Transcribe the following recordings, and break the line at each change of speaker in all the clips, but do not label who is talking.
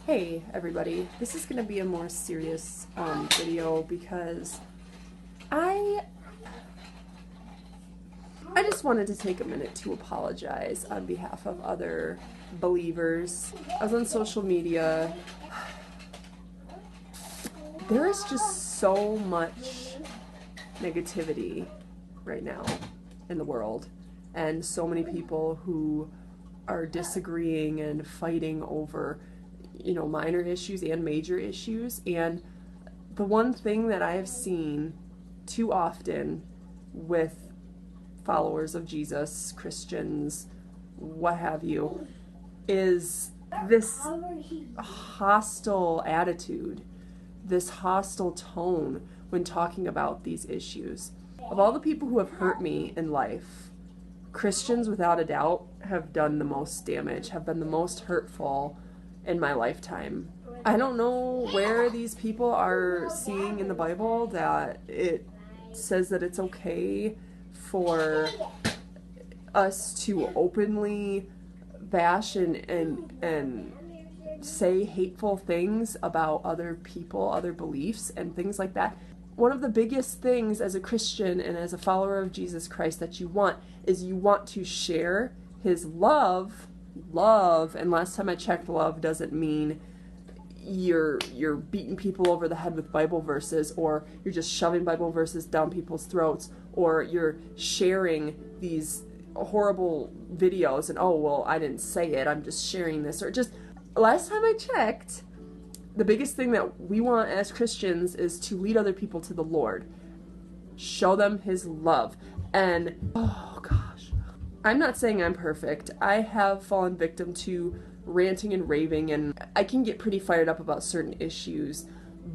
Hey everybody, this is going to be a more serious video because I just wanted to take a minute to apologize on behalf of other believers. I was on social media. There is just so much negativity right now in the world, and so many people who are disagreeing and fighting over minor issues and major issues. And the one thing that I have seen too often with followers of Jesus, Christians, what have you, is this hostile attitude, this hostile tone when talking about these issues. Of all the people who have hurt me in life, Christians without a doubt have done the most damage, have been the most hurtful in my lifetime. I don't know where these people are seeing in the Bible that it says that it's okay for us to openly bash and say hateful things about other people, other beliefs, and things like that. One of the biggest things as a Christian and as a follower of Jesus Christ that you want is you want to share his love, and last time I checked, love doesn't mean you're beating people over the head with Bible verses, or you're just shoving Bible verses down people's throats, or you're sharing these horrible videos and, oh, well, I didn't say it, I'm just sharing this. Or just, last time I checked, the biggest thing that we want as Christians is to lead other people to the Lord. Show them his love. And, oh gosh, I'm not saying I'm perfect. I have fallen victim to ranting and raving, and I can get pretty fired up about certain issues,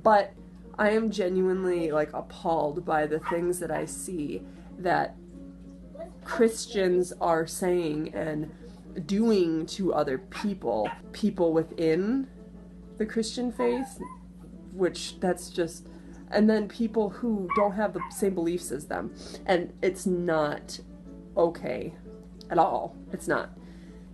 but I am genuinely appalled by the things that I see that Christians are saying and doing to other people within the Christian faith, which that's just, and then people who don't have the same beliefs as them, and it's not okay at all. It's not.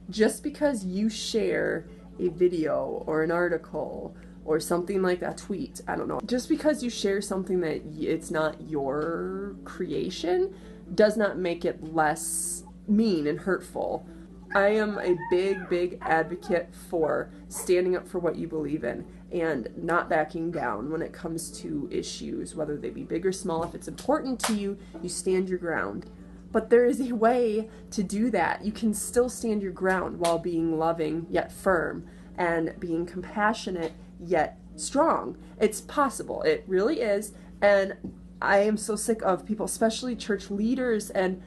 Just because you share a video or an article or something like that, tweet, I don't know, just because you share something that it's not your creation does not make it less mean and hurtful. I am a big advocate for standing up for what you believe in and not backing down when it comes to issues, whether they be big or small. If it's important to you, you stand your ground. But there is a way to do that. You can still stand your ground while being loving yet firm, and being compassionate yet strong. It's possible. It really is. And I am so sick of people, especially church leaders and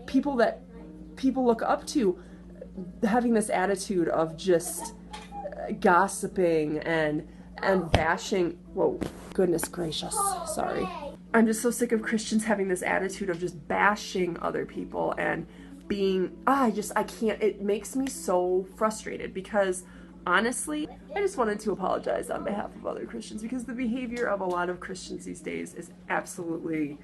people that people look up to, having this attitude of just gossiping and bashing. Whoa, goodness gracious, sorry. I'm just so sick of Christians having this attitude of just bashing other people and being, I can't, it makes me so frustrated, because honestly, I just wanted to apologize on behalf of other Christians, because the behavior of a lot of Christians these days is absolutely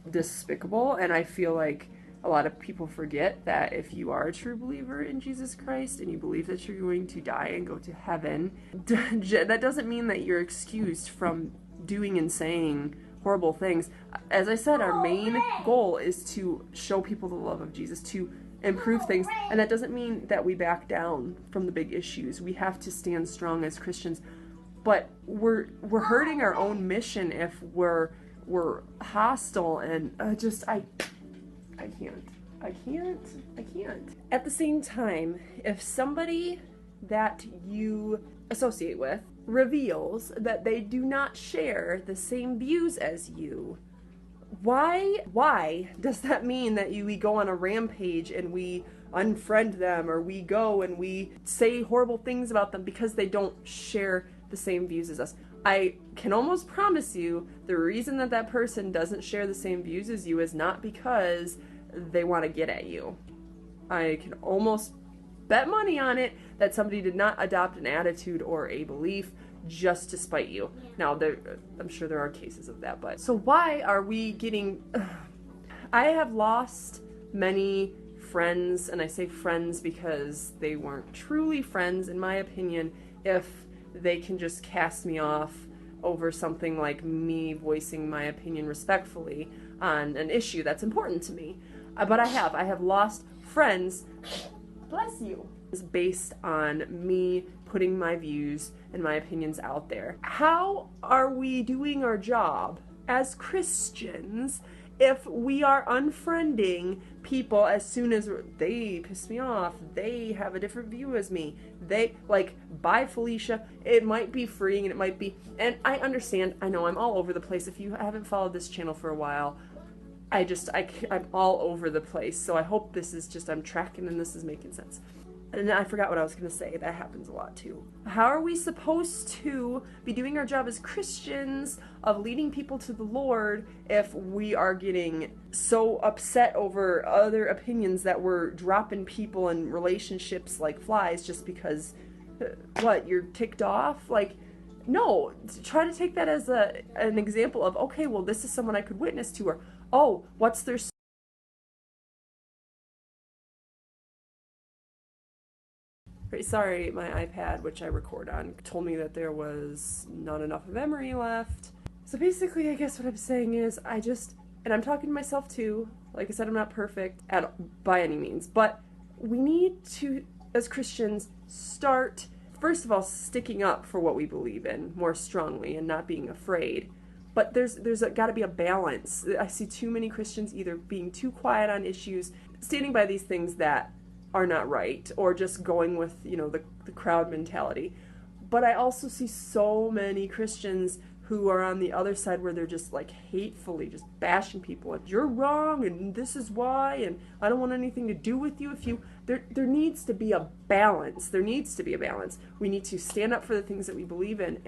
despicable, and I feel like a lot of people forget that if you are a true believer in Jesus Christ and you believe that you're going to die and go to heaven, that doesn't mean that you're excused from doing and saying horrible things. As I said, our main goal is to show people the love of Jesus, to improve things, and that doesn't mean that we back down from the big issues. We have to stand strong as Christians, but we're hurting our own mission if we're hostile, and I can't. At the same time, if somebody that you associate with reveals that they do not share the same views as you, why does that mean that we go on a rampage and we unfriend them, or we go and we say horrible things about them because they don't share the same views as us? I can almost promise you the reason that person doesn't share the same views as you is not because they want to get at you. I can almost bet money on it that somebody did not adopt an attitude or a belief just to spite you. Now, I'm sure there are cases of that, but so why are we getting... I have lost many friends, and I say friends because they weren't truly friends, in my opinion, if they can just cast me off over something like me voicing my opinion respectfully on an issue that's important to me. But I have lost friends, bless you, based on me putting my views and my opinions out there. How are we doing our job as Christians if we are unfriending people as soon as they piss me off, they have a different view as me, they, like, bye Felicia? It might be freeing, and it might be, and I understand, I know I'm all over the place. If you haven't followed this channel for a while, I'm all over the place, so I hope this is just, I'm tracking and this is making sense. And I forgot what I was going to say. That happens a lot too. How are we supposed to be doing our job as Christians of leading people to the Lord if we are getting so upset over other opinions that we're dropping people in relationships like flies just because, what, you're ticked off? Like, no, try to take that as an example of, okay, well, this is someone I could witness to, or, oh, what's their sorry, my iPad, which I record on, told me that there was not enough memory left. So basically, I guess what I'm saying is, and I'm talking to myself too, like I said, I'm not perfect by any means, but we need to, as Christians, start, first of all, sticking up for what we believe in more strongly and not being afraid. But there's got to be a balance. I see too many Christians either being too quiet on issues, standing by these things that are not right, or just going with, you know, the crowd mentality. But I also see so many Christians who are on the other side where they're just like hatefully just bashing people and you're wrong and this is why and I don't want anything to do with you if you, there needs to be a balance. There needs to be a balance. We need to stand up for the things that we believe in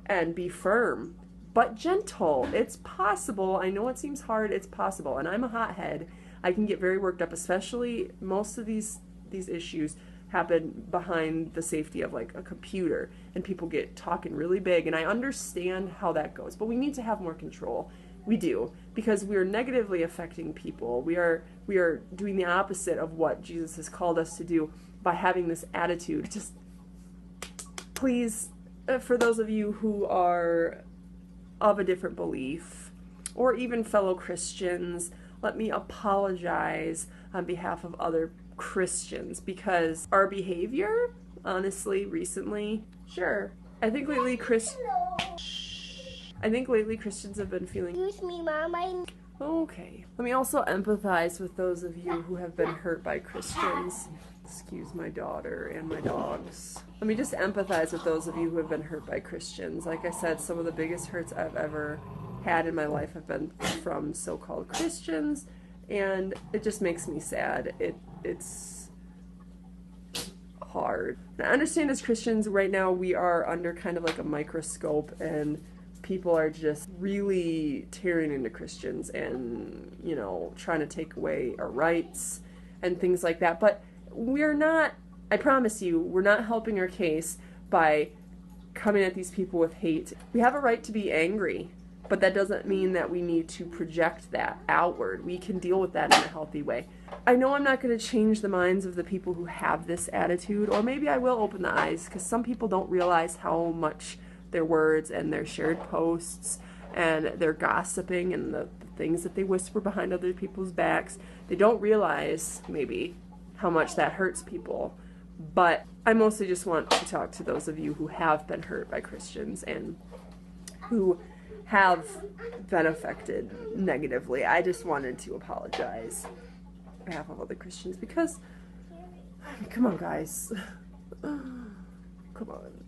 and be firm but gentle. It's possible. I know it seems hard. It's possible. And I'm a hothead. I can get very worked up, especially most of these issues happen behind the safety of like a computer and people get talking really big, and I understand how that goes, but we need to have more control. We do, because we are negatively affecting people. We are doing the opposite of what Jesus has called us to do by having this attitude. Just please, for those of you who are of a different belief or even fellow Christians, let me apologize on behalf of other Christians, because our behavior, honestly, recently, sure, I think lately Christians have been feeling.
Excuse me, Mom.
Okay. Let me also empathize with those of you who have been hurt by Christians. Excuse my daughter and my dogs. Let me just empathize with those of you who have been hurt by Christians. Like I said, some of the biggest hurts I've ever had in my life have been from so-called Christians, and it just makes me sad. It's hard. I understand as Christians right now we are under kind of like a microscope, and people are just really tearing into Christians and, you know, trying to take away our rights and things like that. But we're not, I promise you, we're not helping our case by coming at these people with hate. We have a right to be angry, but that doesn't mean that we need to project that outward. We can deal with that in a healthy way. I know I'm not going to change the minds of the people who have this attitude, or maybe I will open the eyes, because some people don't realize how much their words and their shared posts and their gossiping and the things that they whisper behind other people's backs, they don't realize, maybe, how much that hurts people. But I mostly just want to talk to those of you who have been hurt by Christians and who have been affected negatively. I just wanted to apologize on behalf of other Christians, because, I mean, come on, guys. Come on.